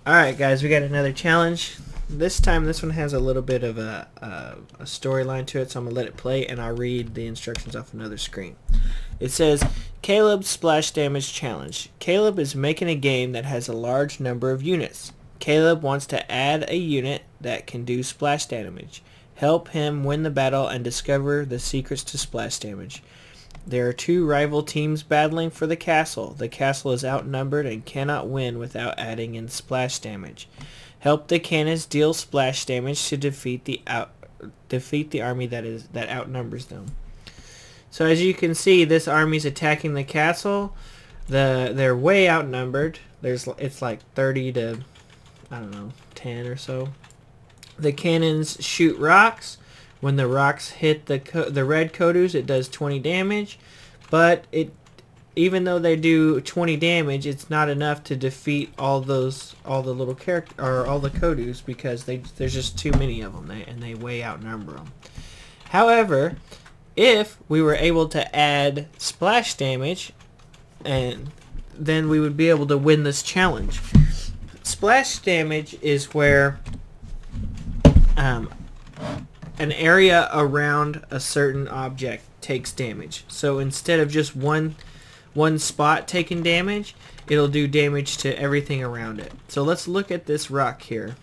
Alright guys, we got another challenge. This time this one has a little bit of a storyline to it, so I'm going to let it play and I'll read the instructions off another screen. It says, Caleb's Splash Damage Challenge. Caleb is making a game that has a large number of units. Caleb wants to add a unit that can do splash damage. Help him win the battle and discover the secrets to splash damage. There are two rival teams battling for the castle. The castle is outnumbered and cannot win without adding in splash damage. Help the cannons deal splash damage to defeat the army that outnumbers them. So as you can see, this army's attacking the castle. They're way outnumbered. It's like 30 to, I don't know, 10 or so. The cannons shoot rocks. When the rocks hit the red Kodus, it does 20 damage, but even though they do 20 damage, it's not enough to defeat all the little Kodus, because there's just too many of them, and they way outnumber them. However, if we were able to add splash damage, and then we would be able to win this challenge. Splash damage is where an area around a certain object takes damage. So instead of just one spot taking damage, it'll do damage to everything around it. So let's look at this rock here.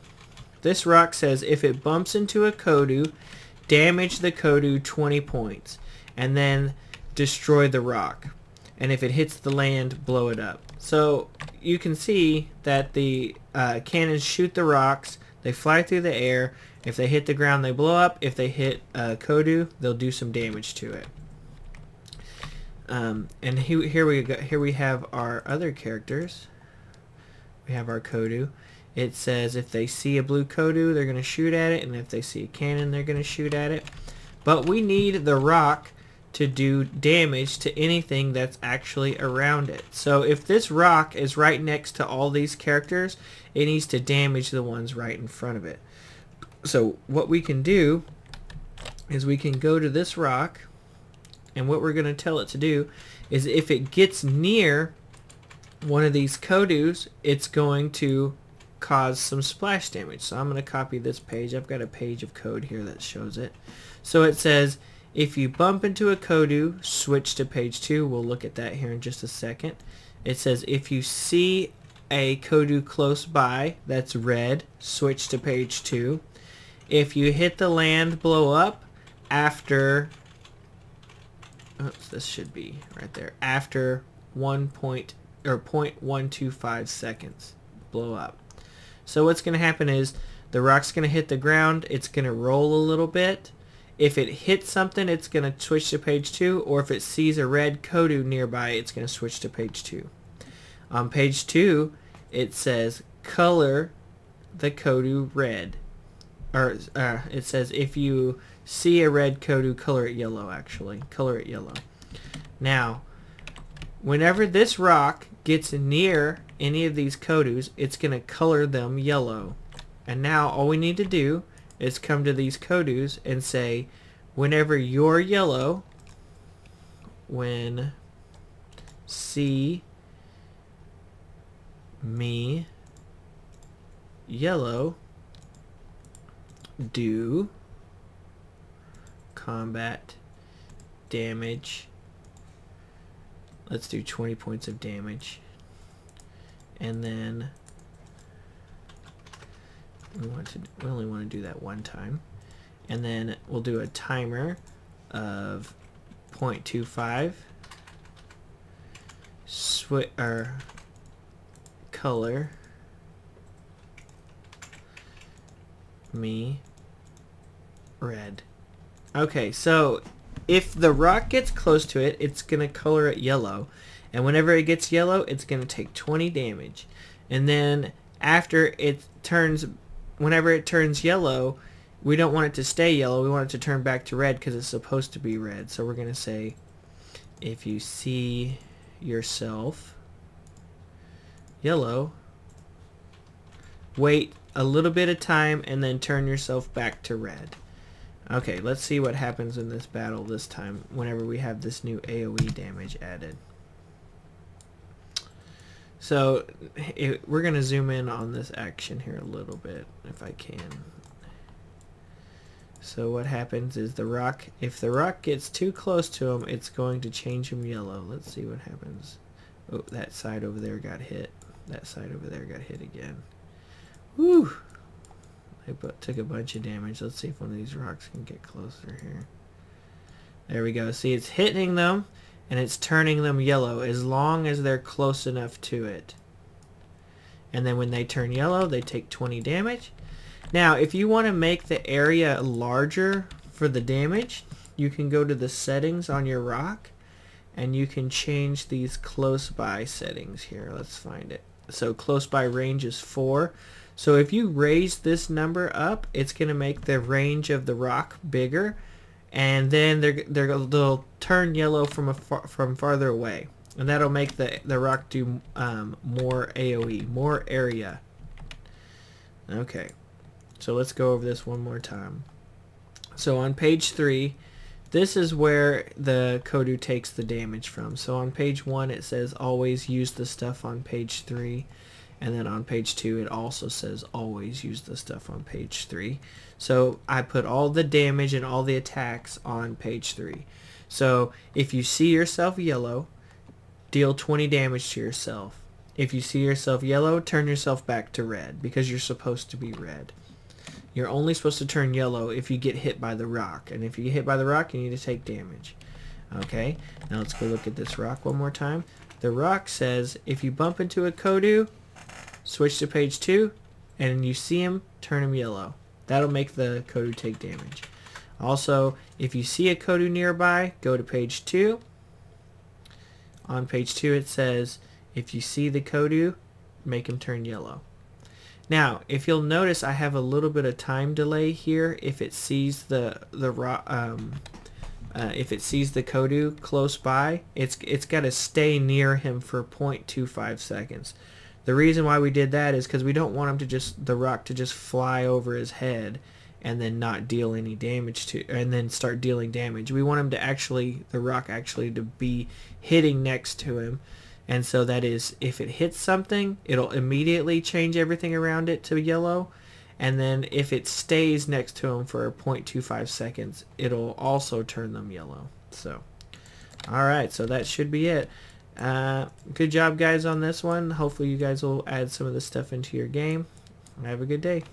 This rock says if it bumps into a Kodu, damage the Kodu 20 points, and then destroy the rock. And if it hits the land, blow it up. So you can see that the cannons shoot the rocks, they fly through the air. If they hit the ground, they blow up. If they hit Kodu, they'll do some damage to it. And here we have our other characters. We have our Kodu. It says if they see a blue Kodu, they're going to shoot at it, and if they see a cannon, they're going to shoot at it. But we need the rock to do damage to anything that's actually around it. So if this rock is right next to all these characters, it needs to damage the ones right in front of it. So what we can do is we can go to this rock, and what we're going to tell it to do is if it gets near one of these Kodus, it's going to cause some splash damage. So I'm going to copy this page. I've got a page of code here that shows it. So it says if you bump into a Kodu, switch to page 2. We'll look at that here in just a second. It says if you see a Kodu close by that's red, switch to page 2. If you hit the land, blow up after, oops, this should be right there, after 0.125 seconds, blow up. So what's going to happen is the rock's going to hit the ground, it's going to roll a little bit. If it hits something, it's going to switch to page 2, or if it sees a red Kodu nearby, it's going to switch to page 2. On page 2, it says color the Kodu red. Or it says if you see a red Kodu, color it yellow. Actually, color it yellow. Now, whenever this rock gets near any of these Kodus, it's going to color them yellow. And now all we need to do is come to these Kodus and say, whenever you're yellow, when see me yellow, do combat damage. Let's do 20 points of damage, and then we only want to do that one time, and then we'll do a timer of 0.25. Color me red. Okay, so if the rock gets close to it, it's going to color it yellow, and whenever it gets yellow, it's going to take 20 damage. And then after it turns, whenever it turns yellow, we don't want it to stay yellow, we want it to turn back to red because it's supposed to be red. So we're going to say if you see yourself yellow, wait a little bit of time and then turn yourself back to red. Okay, let's see what happens in this battle this time whenever we have this new AoE damage added. So we're going to zoom in on this action here a little bit if I can. So what happens is if the rock gets too close to him, it's going to change him yellow. Let's see what happens. Oh, that side over there got hit. That side over there got hit again. Whew! I took a bunch of damage. Let's see if one of these rocks can get closer here. There we go. See, it's hitting them and it's turning them yellow as long as they're close enough to it. And then when they turn yellow, they take 20 damage. Now, if you want to make the area larger for the damage, you can go to the settings on your rock and you can change these close by settings here. Let's find it. So close by range is 4. So if you raise this number up, it's going to make the range of the rock bigger, and then they'll turn yellow from farther away, and that'll make the rock do more AoE, more area. Okay, so let's go over this one more time. So on page 3, this is where the Kodu takes the damage from. So on page 1 it says always use the stuff on page 3. And then on page 2 it also says always use the stuff on page 3. So I put all the damage and all the attacks on page 3. So if you see yourself yellow, deal 20 damage to yourself. If you see yourself yellow, turn yourself back to red, because you're supposed to be red. You're only supposed to turn yellow if you get hit by the rock. And if you get hit by the rock, you need to take damage. Okay, now let's go look at this rock one more time. The rock says if you bump into a Kodu, switch to page 2, and you see him, turn him yellow. That'll make the Kodu take damage. Also, if you see a Kodu nearby, go to page 2. On page 2 it says, if you see the Kodu, make him turn yellow. Now, if you'll notice, I have a little bit of time delay here. If it sees the Kodu close by, it's got to stay near him for 0.25 seconds. The reason why we did that is because we don't want him to the rock to just fly over his head and then not deal any damage and then start dealing damage. We want him to the rock actually to be hitting next to him. And so that is, if it hits something, it'll immediately change everything around it to yellow. And then if it stays next to him for 0.25 seconds, it'll also turn them yellow. So, alright, so that should be it. Good job, guys, on this one. Hopefully you guys will add some of this stuff into your game. Have a good day.